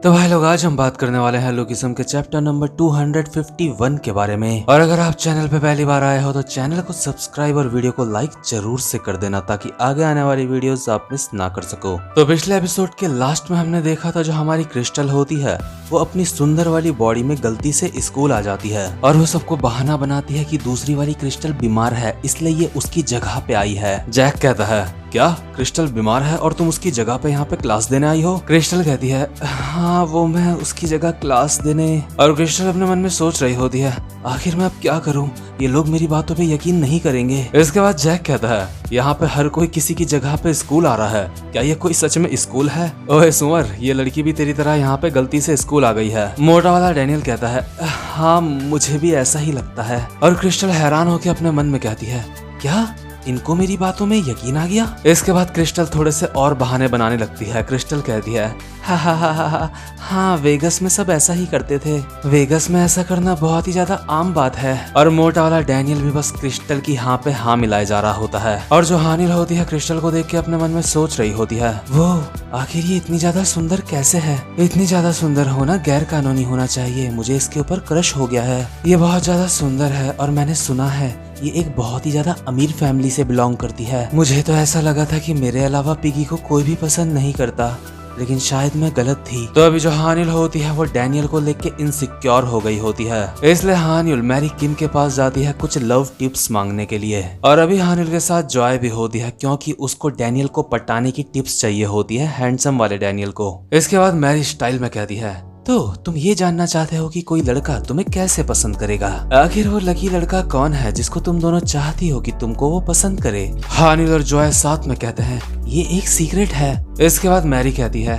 तो भाई लोग, आज हम बात करने वाले हैं लोकिज्म के चैप्टर नंबर 251 के बारे में। और अगर आप चैनल पे पहली बार आए हो तो चैनल को सब्सक्राइब और वीडियो को लाइक जरूर से कर देना, ताकि आगे आने वाली वीडियोस आप मिस ना कर सको। तो पिछले एपिसोड के लास्ट में हमने देखा था जो हमारी क्रिस्टल होती है वो अपनी सुंदर वाली बॉडी में गलती से स्कूल आ जाती है और वो सबको बहाना बनाती है कि दूसरी वाली क्रिस्टल बीमार है, इसलिए ये उसकी जगह पे आई है। जैक कहता है, क्या क्रिस्टल बीमार है और तुम उसकी जगह पे यहाँ पे क्लास देने आई हो? क्रिस्टल कहती है, हाँ वो मैं उसकी जगह क्लास देने। और क्रिस्टल अपने मन में सोच रही होती है, आखिर मैं अब क्या करूँ, ये लोग मेरी बातों पे यकीन नहीं करेंगे। इसके बाद जैक कहता है, यहाँ पे हर कोई किसी की जगह पे स्कूल आ रहा है, क्या ये कोई सच में स्कूल है? ओए सुअर, ये लड़की भी तेरी तरह यहाँ पे गलती से स्कूल आ गई है। मोटा वाला डैनियल कहता है, हाँ मुझे भी ऐसा ही लगता है। और क्रिस्टल हैरान होकर अपने मन में कहती है, क्या इनको मेरी बातों में यकीन आ गया? इसके बाद क्रिस्टल थोड़े से और बहाने बनाने लगती है। क्रिस्टल कहती है, हाँ वेगस में सब ऐसा ही करते थे, वेगस में ऐसा करना बहुत ही ज्यादा आम बात है। और मोटा वाला डैनियल भी बस क्रिस्टल की हाँ पे हाँ मिलाए जा रहा होता है। और जो हानिल होती है क्रिस्टल को देख के अपने मन में सोच रही होती है, वो आखिर ये इतनी ज्यादा सुंदर कैसे है? इतनी ज्यादा सुंदर होना गैर कानूनी होना चाहिए, मुझे इसके ऊपर क्रश हो गया है। ये बहुत ज्यादा सुंदर है और मैंने सुना है ये एक बहुत ही ज्यादा अमीर फैमिली से बिलोंग करती है। मुझे तो ऐसा लगा था कि मेरे अलावा पिगी को कोई भी पसंद नहीं करता, लेकिन शायद मैं गलत थी। तो अभी जो हानिल होती है वो डैनियल को लेके इनसिक्योर हो गई होती है, इसलिए हानिल मैरी किम के पास जाती है कुछ लव टिप्स मांगने के लिए। और अभी हानिल के साथ जॉय भी होती है, क्योंकि उसको डैनियल को पटाने की टिप्स चाहिए होती है, हैंडसम वाले डैनियल को। इसके बाद मैरी स्टाइल में कहती है, तो तुम ये जानना चाहते हो कि कोई लड़का तुम्हें कैसे पसंद करेगा? आखिर वो लकी लड़का कौन है जिसको तुम दोनों चाहती हो कि तुमको वो पसंद करे? हानिल और जॉय साथ में कहते हैं, ये एक सीक्रेट है। इसके बाद मैरी कहती है,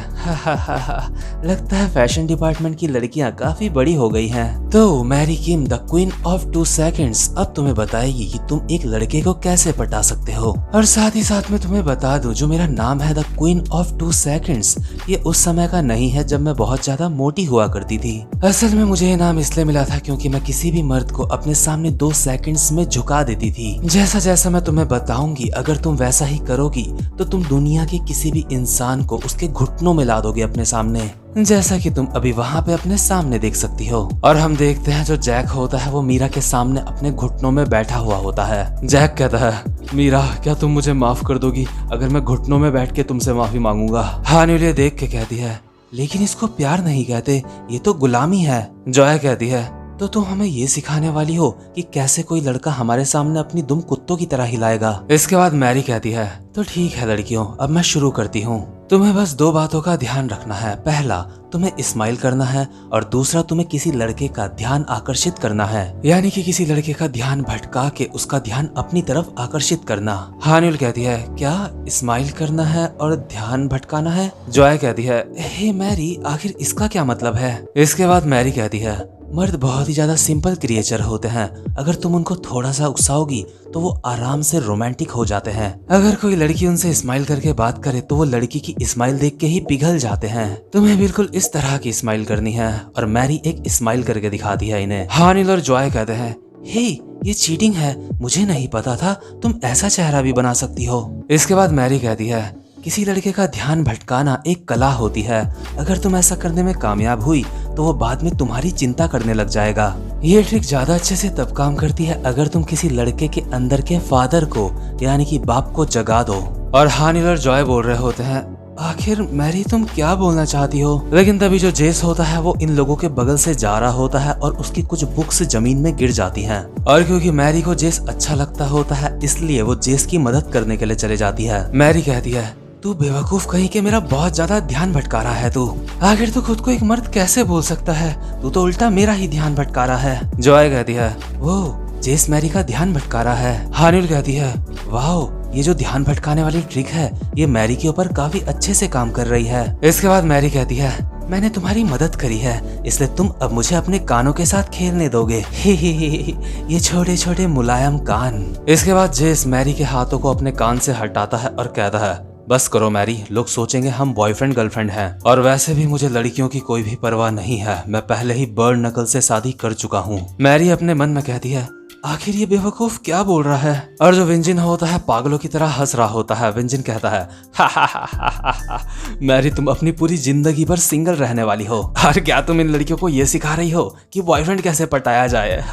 लगता है फैशन डिपार्टमेंट की लड़कियां काफी बड़ी हो गई हैं। तो Mary Kom the queen of 2 seconds अब तुम्हें बताएगी कि तुम एक लड़के को कैसे पटा सकते हो। और साथ ही साथ में तुम्हें बता दूं, जो मेरा नाम है द क्वीन ऑफ 2 सेकंड्स, ये उस समय का नहीं है जब मैं बहुत ज्यादा मोटी हुआ करती थी। असल में मुझे ये नाम इसलिए मिला था क्योंकि मैं किसी भी मर्द को अपने सामने 2 सेकंड्स में झुका देती थी। जैसा जैसा मैं तुम्हें बताऊंगी, अगर तुम वैसा ही करोगी तो तुम दुनिया के किसी भी इंसान को उसके घुटनों में ला दोगे अपने सामने, जैसा कि तुम अभी वहाँ पे अपने सामने देख सकती हो। और हम देखते हैं जो जैक होता है वो मीरा के सामने अपने घुटनों में बैठा हुआ होता है। जैक कहता है, मीरा क्या तुम मुझे माफ कर दोगी अगर मैं घुटनों में बैठ के तुमसे माफी मांगूंगा? हानिल ये देख के कहती है, लेकिन इसको प्यार नहीं कहते, ये तो गुलामी है। जॉय कहती है, तो तुम हमें ये सिखाने वाली हो कि कैसे कोई लड़का हमारे सामने अपनी दुम कुत्तों की तरह हिलाएगा? इसके बाद मैरी कहती है, तो ठीक है लड़कियों, अब मैं शुरू करती हूँ। तुम्हें बस 2 बातों का ध्यान रखना है, पहला तुम्हें स्माइल करना है और दूसरा तुम्हें किसी लड़के का ध्यान आकर्षित करना है, यानी कि किसी लड़के का ध्यान भटका के उसका ध्यान अपनी तरफ आकर्षित करना। हानिल कहती है, क्या स्माइल करना है और ध्यान भटकाना है? जॉय कहती है, हे मैरी आखिर इसका क्या मतलब है? इसके बाद मैरी कहती है, मर्द बहुत ही ज्यादा सिंपल क्रिएचर होते हैं, अगर तुम उनको थोड़ा सा उकसाओगी तो वो आराम से रोमांटिक हो जाते हैं। अगर कोई लड़की उनसे स्माइल करके बात करे तो वो लड़की की स्माइल देख के ही पिघल जाते हैं। तुम्हें बिल्कुल इस तरह की स्माइल करनी है। और मैरी एक स्माइल करके दिखाती है इन्हें। हानिल और जॉय कहते हैं, हे ये चीटिंग है, मुझे नहीं पता था तुम ऐसा चेहरा भी बना सकती हो। इसके बाद मैरी कहती है, किसी लड़के का ध्यान भटकाना एक कला होती है, अगर तुम ऐसा करने में कामयाब हुई तो वो बाद में तुम्हारी चिंता करने लग जाएगा। ये ट्रिक ज्यादा अच्छे से तब काम करती है अगर तुम किसी लड़के के अंदर के फादर को यानी कि बाप को जगा दो। और हानिल और जॉय बोल रहे होते हैं, आखिर मैरी तुम क्या बोलना चाहती हो? लेकिन तभी जो जेस होता है वो इन लोगों के बगल से जा रहा होता है और उसकी कुछ बुक्स जमीन में गिर जाती हैं। और क्योंकि मैरी को जेस अच्छा लगता होता है इसलिए वो जेस की मदद करने के लिए चले जाती है। मैरी कहती है, तू बेवकूफ कहीं के मेरा बहुत ज्यादा ध्यान भटका रहा है। तू आखिर तू खुद को एक मर्द कैसे बोल सकता है? तू तो उल्टा मेरा ही ध्यान भटका रहा है। जॉय कहती है, वो जेस मैरी का ध्यान भटका रहा है। हानिल कहती है, वाओ ये जो ध्यान भटकाने वाली ट्रिक है ये मैरी के ऊपर काफी अच्छे से काम कर रही है। इसके बाद मैरी कहती है, मैंने तुम्हारी मदद करी है इसलिए तुम अब मुझे अपने कानों के साथ खेलने दोगे। ये छोटे छोटे मुलायम कान। इसके बाद जेस मैरी के हाथों को अपने कान से हटाता है और कहता है, बस करो मैरी, लोग सोचेंगे हम बॉयफ्रेंड गर्लफ्रेंड हैं। और वैसे भी मुझे लड़कियों की कोई भी परवाह नहीं है, मैं पहले ही बर्ड नकल से शादी कर चुका हूँ। मैरी अपने मन में कहती है, आखिर ये बेवकूफ क्या बोल रहा है। और जो विंजिन होता है पागलों की तरह हंस रहा होता है। विंजिन कहता है मैरी तुम अपनी पूरी जिंदगी भर सिंगल रहने वाली हो और क्या तुम इन लड़कियों को ये सिखा रही हो कि बॉयफ्रेंड कैसे पटाया जाए।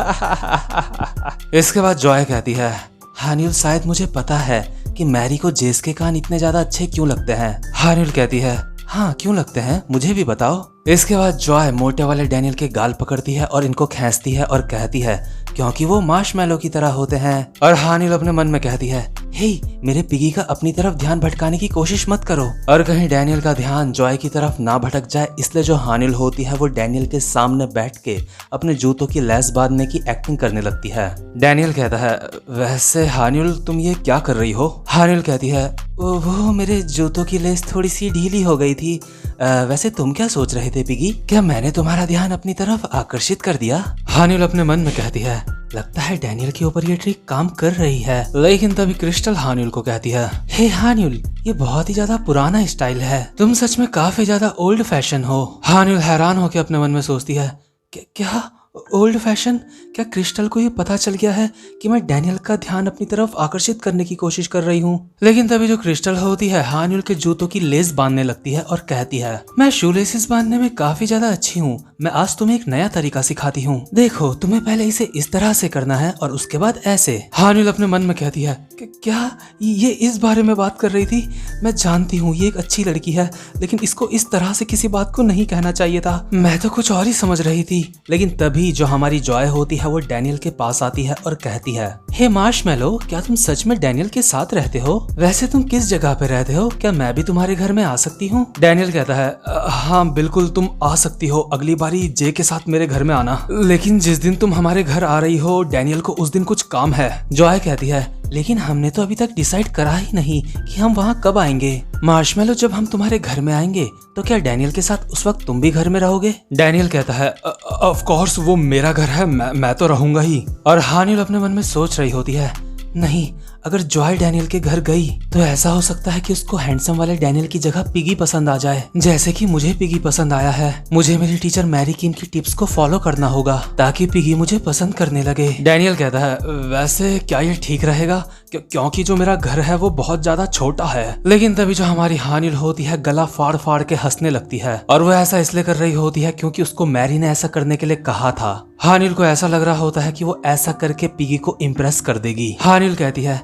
इसके बाद जॉय कहती है हानिल शायद मुझे पता है कि मैरी को जेस के कान इतने ज्यादा अच्छे क्यों लगते हैं। हानिल कहती है हाँ क्यों लगते हैं मुझे भी बताओ। इसके बाद जॉय मोटे वाले डैनियल के गाल पकड़ती है और इनको खींचती है और कहती है क्योंकि वो मार्शमैलो की तरह होते हैं। और हानिल अपने मन में कहती है हे मेरे पिगी का अपनी तरफ ध्यान भटकाने की कोशिश मत करो। और कहीं डैनियल का ध्यान जॉय की तरफ ना भटक जाए इसलिए जो हानिल होती है वो डैनियल के सामने बैठ के अपने जूतों की लेस बांधने की एक्टिंग करने लगती है। डैनियल कहता है वैसे हानिल तुम ये क्या कर रही हो। हानिल कहती है वो मेरे जूतों की लेस थोड़ी सी ढीली हो गई थी। वैसे तुम क्या सोच रहे थे पिगी, क्या मैंने तुम्हारा ध्यान अपनी तरफ आकर्षित कर दिया। हानिल अपने मन में कहती है लगता है डैनियल के ऊपर ये ट्रिक काम कर रही है। लेकिन तभी क्रिस्टल हानिल को कहती है हे हानिल ये बहुत ही ज्यादा पुराना स्टाइल है, तुम सच में काफी ज्यादा ओल्ड फैशन हो। हानिल हैरान होकर अपने मन में सोचती है क्या ओल्ड फैशन, क्या क्रिस्टल को ये पता चल गया है कि मैं डैनियल का ध्यान अपनी तरफ आकर्षित करने की कोशिश कर रही हूँ। लेकिन तभी जो क्रिस्टल होती है हानिल के जूतों की लेस बांधने लगती है और कहती है मैं शू लेसेस बांधने में काफी ज्यादा अच्छी हूँ, मैं आज तुम्हें एक नया तरीका सिखाती हूँ। देखो तुम्हें पहले इसे इस तरह से करना है और उसके बाद ऐसे। हानिल अपने मन में कहती है क्या ये इस बारे में बात कर रही थी, मैं जानती हूँ ये एक अच्छी लड़की है लेकिन इसको इस तरह से किसी बात को नहीं कहना चाहिए था, मैं तो कुछ और ही समझ रही थी। लेकिन तभी जो हमारी जॉय होती है वो डैनियल के पास आती है और कहती है हे मार्शमैलो क्या तुम सच में डैनियल के साथ रहते हो, वैसे तुम किस जगह पे रहते हो, क्या मैं भी तुम्हारे घर में आ सकती हूँ। डैनियल कहता है हाँ बिल्कुल तुम आ सकती हो, अगली बारी जे के साथ मेरे घर में आना, लेकिन जिस दिन तुम हमारे घर आ रही हो डैनियल को उस दिन कुछ काम है। जॉय कहती है लेकिन हमने तो अभी तक डिसाइड करा ही नहीं कि हम वहाँ कब आएंगे। मार्शमैलो जब हम तुम्हारे घर में आएंगे तो क्या डैनियल के साथ उस वक्त तुम भी घर में रहोगे। डैनियल कहता है ऑफ कोर्स वो मेरा घर है, मैं तो रहूंगा ही। और हानिल अपने मन में सोच रही होती है नहीं अगर जॉय डैनियल के घर गई तो ऐसा हो सकता है कि उसको हैंडसम वाले डैनियल की जगह पिगी पसंद आ जाए, जैसे कि मुझे पिगी पसंद आया है। मुझे मेरी टीचर मैरी किम की टिप्स को फॉलो करना होगा ताकि पिगी मुझे पसंद करने लगे। डैनियल कहता है वैसे क्या ये ठीक रहेगा क्योंकि जो मेरा घर है वो बहुत ज्यादा छोटा है। लेकिन तभी जो हमारी हानिल होती है गला फाड़ फाड़ के हंसने लगती है और वो ऐसा इसलिए कर रही होती है क्योंकि उसको मैरी ने ऐसा करने के लिए कहा था। हानिल को ऐसा लग रहा होता है कि वो ऐसा करके पिगी को इम्प्रेस कर देगी। हानिल कहती है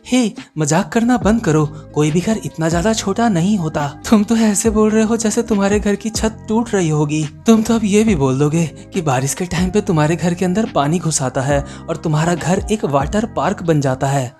हे मजाक करना बंद करो, कोई भी घर इतना ज्यादा छोटा नहीं होता, तुम तो ऐसे बोल रहे हो जैसे तुम्हारे घर की छत टूट रही होगी। तुम तो अब ये भी बोल दोगे कि बारिश के टाइम पे तुम्हारे घर के अंदर पानी घुस आता है और तुम्हारा घर एक वाटर पार्क बन जाता है।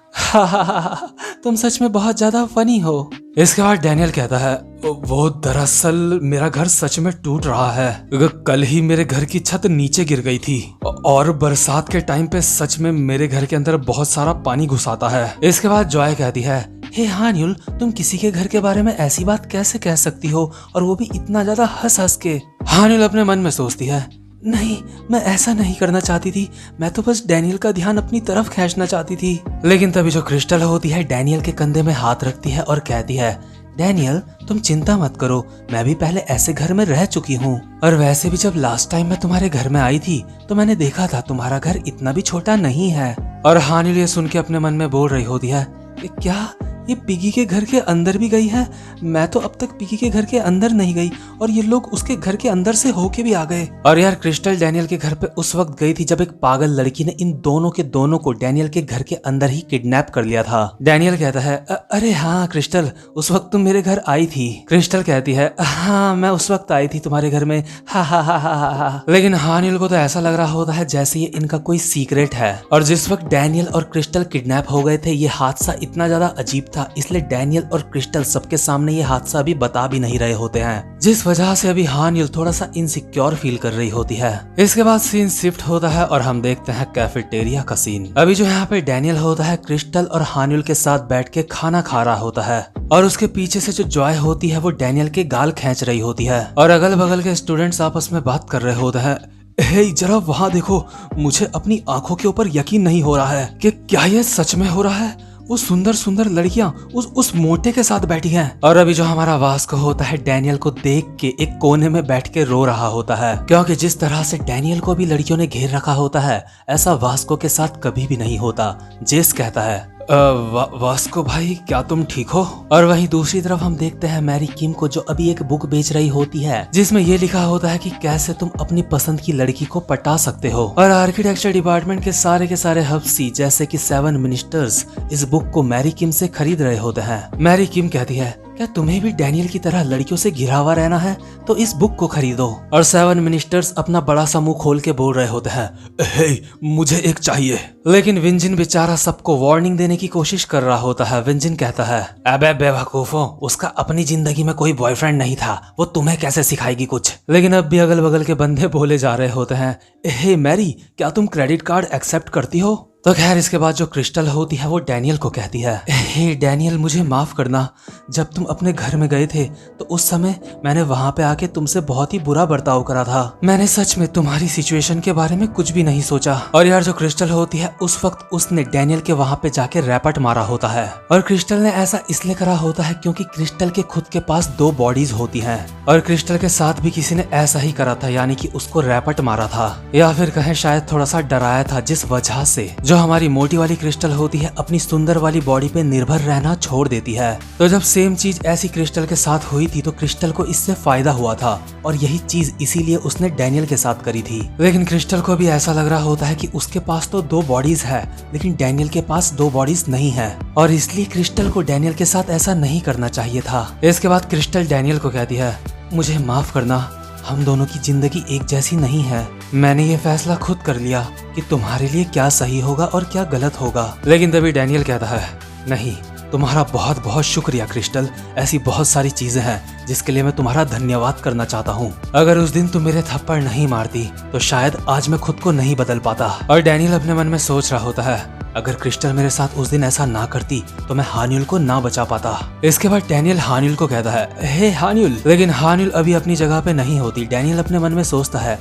तुम सच में बहुत ज्यादा फनी हो। इसके बाद डैनियल कहता है वो दरअसल मेरा घर सच में टूट रहा है, कल ही मेरे घर की छत नीचे गिर गई थी और बरसात के टाइम पे सच में मेरे घर के अंदर बहुत सारा पानी घुस आता है। इसके बाद जॉय कहती है हे हानिल तुम किसी के घर के बारे में ऐसी बात कैसे कह सकती हो और वो भी इतना ज्यादा हंस हंस के। हानिल अपने मन में सोचती है नहीं मैं ऐसा नहीं करना चाहती थी, मैं तो बस डैनियल का ध्यान अपनी तरफ खींचना चाहती थी। लेकिन तभी जो क्रिस्टल होती है डैनियल के कंधे में हाथ रखती है और कहती है डैनियल तुम चिंता मत करो, मैं भी पहले ऐसे घर में रह चुकी हूँ और वैसे भी जब लास्ट टाइम मैं तुम्हारे घर में आई थी तो मैंने देखा था तुम्हारा घर इतना भी छोटा नहीं है। और हानिल ये सुन के अपने मन में बोल रही होती है क्या ये पिगी के घर के अंदर भी गई है, मैं तो अब तक पिगी के घर के अंदर नहीं गई और ये लोग उसके घर के अंदर से होके भी आ गए। और यार क्रिस्टल डैनियल के घर पे उस वक्त गई थी जब एक पागल लड़की ने इन दोनों के दोनों को डैनियल के घर के अंदर ही किडनैप कर लिया था। डैनियल कहता है अरे हाँ क्रिस्टल उस वक्त तुम मेरे घर आई थी। क्रिस्टल कहती है हाँ मैं उस वक्त आई थी तुम्हारे घर में, हा हा हा हा हा। लेकिन हानिल को तो ऐसा लग रहा होता है जैसे ये इनका कोई सीक्रेट है। और जिस वक्त डैनियल और क्रिस्टल किडनैप हो गए थे ये हादसा इतना ज्यादा अजीब था इसलिए डैनियल और क्रिस्टल सबके सामने ये हादसा भी बता भी नहीं रहे होते हैं, जिस वजह से अभी हानिल थोड़ा सा इनसिक्योर फील कर रही होती है। इसके बाद सीन शिफ्ट होता है और हम देखते हैं कैफेटेरिया का सीन। अभी जो यहाँ पे डैनियल होता है क्रिस्टल और हानिल के साथ बैठ के खाना खा रहा होता है और उसके पीछे से जो जॉय होती है वो डैनियल के गाल खींच रही होती है और अगल बगल के स्टूडेंट्स आपस में बात कर रहे होते हैं। हे जरा वहाँ देखो, मुझे अपनी आंखों के ऊपर यकीन नहीं हो रहा है कि क्या ये सच में हो रहा है। वो सुंदर सुंदर लड़कियां उस मोटे के साथ बैठी हैं। और अभी जो हमारा वास्को होता है डैनियल को देख के एक कोने में बैठ के रो रहा होता है, क्योंकि जिस तरह से डैनियल को भी लड़कियों ने घेर रखा होता है ऐसा वास्को के साथ कभी भी नहीं होता। जेस कहता है वास्को भाई, क्या तुम ठीक हो? और वहीं दूसरी तरफ हम देखते हैं मैरी किम को, जो अभी एक बुक बेच रही होती है जिसमें ये लिखा होता है कि कैसे तुम अपनी पसंद की लड़की को पटा सकते हो। और आर्किटेक्चर डिपार्टमेंट के सारे हफ्सी जैसे कि 7 मिनिस्टर्स इस बुक को मैरी किम से खरीद रहे होते हैं। मैरी किम कहती है, क्या तुम्हें भी डैनियल की तरह लड़कियों से घिरा हुआ रहना है तो इस बुक को खरीदो। और 7 मिनिस्टर्स अपना बड़ा सा मुंह खोल के बोल रहे होते हैं, हे मुझे एक चाहिए। लेकिन विंजिन बेचारा सबको वार्निंग देने की कोशिश कर रहा होता है। विंजिन कहता है, अबे बेवकूफो, उसका अपनी जिंदगी में कोई बॉयफ्रेंड नहीं था, वो तुम्हें कैसे सिखाएगी कुछ। लेकिन अब भी अगल बगल के बंदे बोले जा रहे होते हैं, हे मैरी, क्या तुम क्रेडिट कार्ड एक्सेप्ट करती हो? तो खैर इसके बाद जो क्रिस्टल होती है वो डैनियल को कहती है, हे डैनियल, मुझे माफ करना, जब तुम अपने घर में गए थे तो उस समय मैंने वहां पे आके तुमसे बहुत ही बुरा बर्ताव करा था। मैंने सच में तुम्हारी सिचुएशन के बारे में कुछ भी नहीं सोचा। और यार जो क्रिस्टल होती है उस वक्त उसने डैनियल के वहां पे जाके रैपट मारा होता है। और क्रिस्टल ने ऐसा इसलिए करा होता है क्योंकि क्रिस्टल के खुद के पास 2 बॉडीज होती है और क्रिस्टल के साथ भी किसी ने ऐसा ही करा था, यानी कि उसको रैपट मारा था, या फिर कहें शायद थोड़ा सा डराया था, जिस वजह से जो हमारी मोटी वाली क्रिस्टल होती है अपनी सुंदर वाली बॉडी पे निर्भर रहना छोड़ देती है। तो जब सेम चीज ऐसी क्रिस्टल के साथ हुई थी तो क्रिस्टल को इससे फायदा हुआ था और यही चीज इसीलिए उसने डैनियल के साथ करी थी। लेकिन क्रिस्टल को भी ऐसा लग रहा होता है कि उसके पास तो 2 बॉडीज है लेकिन डैनियल के पास 2 बॉडीज नहीं है और इसलिए क्रिस्टल को डैनियल के साथ ऐसा नहीं करना चाहिए था। इसके बाद क्रिस्टल डैनियल को कहती है, मुझे माफ करना, हम दोनों की जिंदगी एक जैसी नहीं है। मैंने ये फैसला खुद कर लिया कि तुम्हारे लिए क्या सही होगा और क्या गलत होगा। लेकिन तभी डैनियल कहता है, नहीं, तुम्हारा बहुत बहुत शुक्रिया क्रिस्टल, ऐसी बहुत सारी चीजें हैं जिसके लिए मैं तुम्हारा धन्यवाद करना चाहता हूँ। अगर उस दिन तुम मेरे थप्पड़ नहीं मारती तो शायद आज मैं खुद को नहीं बदल पाता। और डैनियल अपने मन में सोच रहा होता है, अगर क्रिस्टल मेरे साथ उस दिन ऐसा ना करती तो मैं हानियुल को ना बचा पाता। इसके बाद डैनियल हानियुल को कहता है, हे हानियुल। लेकिन हानियुल अभी अपनी जगह पे नहीं होती। डैनियल अपने मन में सोचता है,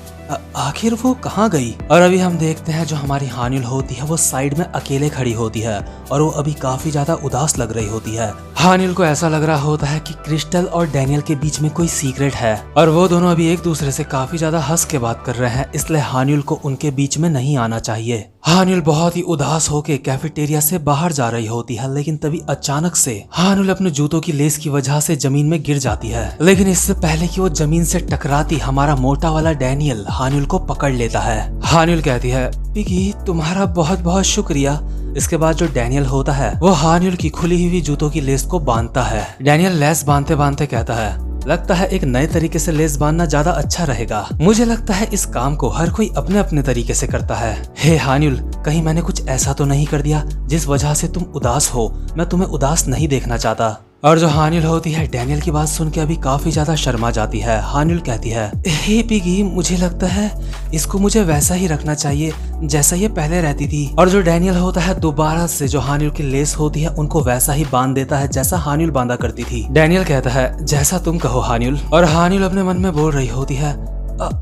आखिर वो कहाँ गई? और अभी हम देखते हैं जो हमारी हानियुल होती है वो साइड में अकेले खड़ी होती है और वो अभी काफी ज्यादा उदास लग रही होती है। हानियुल को ऐसा लग रहा होता है कि क्रिस्टल और डैनियल के बीच में कोई सीक्रेट है और वो दोनों अभी एक दूसरे से काफी ज्यादा हंस के बात कर रहे हैं, इसलिए हानियुल को उनके बीच में नहीं आना चाहिए। हानियुल बहुत ही उदास होके कैफेटेरिया से बाहर जा रही होती है, लेकिन तभी अचानक से हानियुल अपने जूतों की लेस की वजह से जमीन में गिर जाती है। लेकिन इससे पहले कि वो जमीन से टकराती हमारा मोटा वाला डैनियल हानियुल को पकड़ लेता है। हानियुल कहती है, पिगी, तुम्हारा बहुत बहुत शुक्रिया। इसके बाद जो डैनियल होता है वो हानियुल की खुली हुई जूतों की लेस को बांधता है। डैनियल लेस बांधते बांधते कहता है, लगता है एक नए तरीके से लेस बांधना ज्यादा अच्छा रहेगा। मुझे लगता है इस काम को हर कोई अपने अपने तरीके से करता है। हे हानियुल, कहीं मैंने कुछ ऐसा तो नहीं कर दिया जिस वजह से तुम उदास हो? मैं तुम्हें उदास नहीं देखना चाहता। और जो हानियुल होती है डैनियल की बात सुन के अभी काफी ज्यादा शर्मा जाती है। हानियुल कहती है, हे पिगी, मुझे लगता है इसको मुझे वैसा ही रखना चाहिए जैसा ये पहले रहती थी। और जो डैनियल होता है दोबारा से जो हानियुल की लेस होती है उनको वैसा ही बांध देता है जैसा हानियुल बांधा करती थी। डैनियल कहता है, जैसा तुम कहो हानियुल। और हानियुल अपने मन में बोल रही होती है,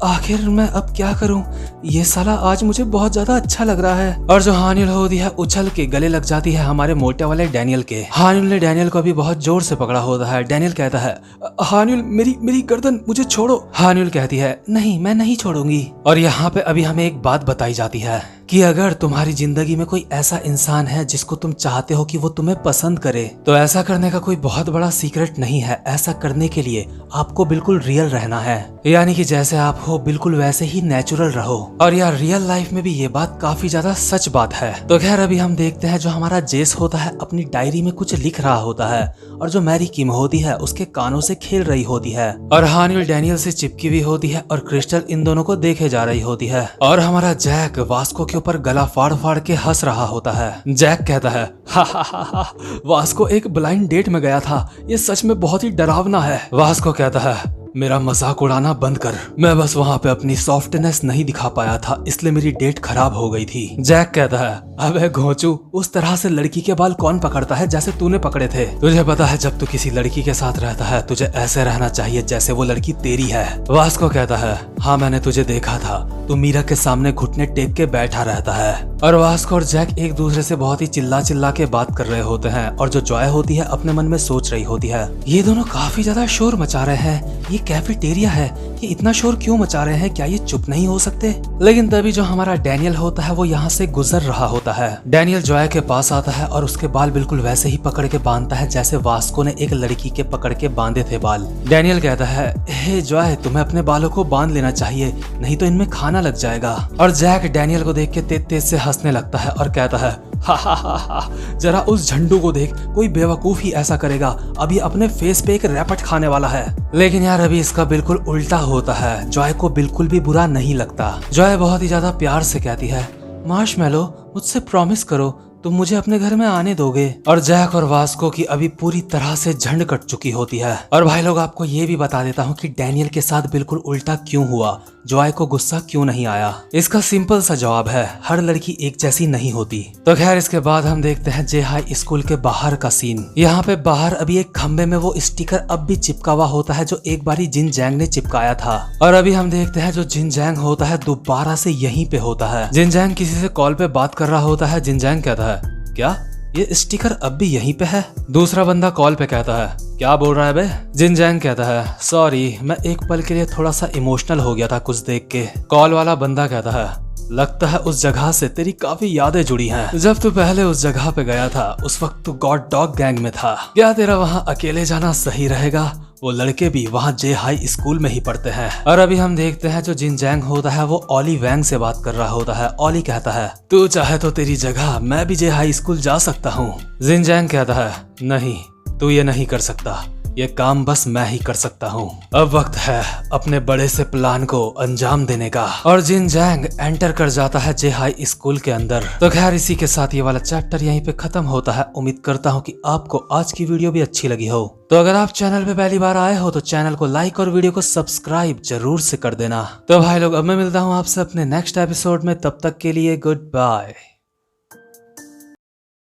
आखिर मैं अब क्या करूं? ये साला आज मुझे बहुत ज्यादा अच्छा लग रहा है। और जो हानियुल होती है उछल के गले लग जाती है हमारे मोटे वाले डैनियल के। हानियुल ने डैनियल को अभी बहुत जोर से पकड़ा होता है। डैनियल कहता है, हानियुल, मेरी गर्दन, मुझे छोड़ो। हानियुल कहती है, नहीं, मैं नहीं छोड़ूंगी। और यहाँ पे अभी हमें एक बात बताई जाती है कि अगर तुम्हारी जिंदगी में कोई ऐसा इंसान है जिसको तुम चाहते हो कि वो तुम्हें पसंद करे तो ऐसा करने का कोई बहुत बड़ा सीक्रेट नहीं है। ऐसा करने के लिए आपको बिल्कुल रियल रहना है, यानी कि जैसे आप हो बिल्कुल वैसे ही नेचुरल रहो। और यार रियल लाइफ में भी ये बात काफी ज्यादा सच बात है। तो खैर अभी हम देखते हैं जो हमारा जेस होता है अपनी डायरी में कुछ लिख रहा होता है और जो मैरी किम होती है उसके कानों से खेल रही होती है और हानियुल डैनियल से चिपकी हुई होती है और क्रिस्टल इन दोनों को देखे जा रही होती है। और हमारा जैक वास्को के ऊपर गला फाड़ फाड़ के हंस रहा होता है। जैक कहता है, हा, वास्को एक ब्लाइंड डेट में गया था, ये सच में बहुत ही डरावना है। वास्को कहता है, मेरा मजाक उड़ाना बंद कर। मैं बस वहाँ पे अपनी सॉफ्टनेस नहीं दिखा पाया था, इसलिए मेरी डेट खराब हो गई थी। जैक कहता है, अबे घोंचू, उस तरह से लड़की के बाल कौन पकड़ता है जैसे तूने पकड़े थे? तुझे पता है जब तू किसी लड़की के साथ रहता है तुझे ऐसे रहना चाहिए जैसे वो लड़की तेरी है। वास्को कहता है, हाँ मैंने तुझे देखा था, तू मीरा के सामने घुटने टेक के बैठा रहता है। और वास्को और जैक एक दूसरे से बहुत ही चिल्ला चिल्ला के बात कर रहे होते हैं और जो जॉय होती है अपने मन में सोच रही होती है, ये दोनों काफी ज्यादा शोर मचा रहे हैं, ये कैफेटेरिया है, ये इतना शोर क्यों मचा रहे हैं, क्या ये चुप नहीं हो सकते? लेकिन तभी जो हमारा डैनियल होता है वो यहाँ से गुजर रहा होता है। डैनियल जॉय के पास आता है और उसके बाल बिल्कुल वैसे ही पकड़ के बांधता है जैसे वास्को ने एक लड़की के पकड़ के बांधे थे बाल। डैनियल कहता है, हे जॉय, तुम्हें अपने बालों को बांध लेना चाहिए, नहीं तो इनमें खाना लग जाएगा। और जैक डैनियल को देख के तेज तेज से हंसने लगता है और कहता है, हा हा हा हा, जरा उस झंडू को देख, कोई बेवकूफ ही ऐसा करेगा, अभी अपने फेस पे एक रैपट खाने वाला है। लेकिन यार अभी इसका बिल्कुल उल्टा होता है, जॉय को बिल्कुल भी बुरा नहीं लगता। जॉय बहुत ही ज्यादा प्यार से कहती है, मार्शमैलो, मुझसे प्रॉमिस करो तुम मुझे अपने घर में आने दोगे। और जैक और वास्को की अभी पूरी तरह से झंड कट चुकी होती है। और भाई लोग आपको ये भी बता देता हूँ कि डैनियल के साथ बिल्कुल उल्टा क्यों हुआ, जॉय को गुस्सा क्यों नहीं आया। इसका सिंपल सा जवाब है, हर लड़की एक जैसी नहीं होती। तो खैर इसके बाद हम देखते हैं जे हाई स्कूल के बाहर का सीन। यहाँ पे बाहर अभी एक खंबे में वो स्टिकर अब भी चिपका हुआ होता है जो एक बारी जिन जैंग ने चिपकाया था। और अभी हम देखते हैं जो जिन जैंग होता है दोबारा से यहीं पे होता है। जिन जैंग किसी से कॉल पे बात कर रहा होता है। जिन जैंग कहता है, क्या ये स्टिकर अब भी यहीं पे है? दूसरा बंदा कॉल पे कहता है, क्या बोल रहा है बे? जिन जैंग कहता है, सॉरी, मैं एक पल के लिए थोड़ा सा इमोशनल हो गया था कुछ देख के। कॉल वाला बंदा कहता है, लगता है उस जगह से तेरी काफी यादें जुड़ी हैं। जब तू पहले उस जगह पे गया था उस वक्त तू गॉड डॉग गैंग में था। क्या तेरा वहाँ अकेले जाना सही रहेगा? वो लड़के भी वहाँ जे हाई स्कूल में ही पढ़ते हैं। और अभी हम देखते हैं जो जिन जैंग होता है वो ओली वैंग से बात कर रहा होता है। ओली कहता है, तू चाहे तो तेरी जगह मैं भी जे हाई स्कूल जा सकता हूँ। जिन जैंग कहता है, नहीं, तू ये नहीं कर सकता, ये काम बस मैं ही कर सकता हूँ। अब वक्त है अपने बड़े से प्लान को अंजाम देने का। और जिन जैंग एंटर कर जाता है जे हाई स्कूल के अंदर। तो खैर इसी के साथ ये वाला चैप्टर यहीं पे खत्म होता है। उम्मीद करता हूँ कि आपको आज की वीडियो भी अच्छी लगी हो। तो अगर आप चैनल पे पहली बार आए हो तो चैनल को लाइक और वीडियो को सब्सक्राइब जरूर से कर देना। तो भाई लोग अब मैं मिलता हूँ आपसे अपने नेक्स्ट एपिसोड में, तब तक के लिए गुड बाय।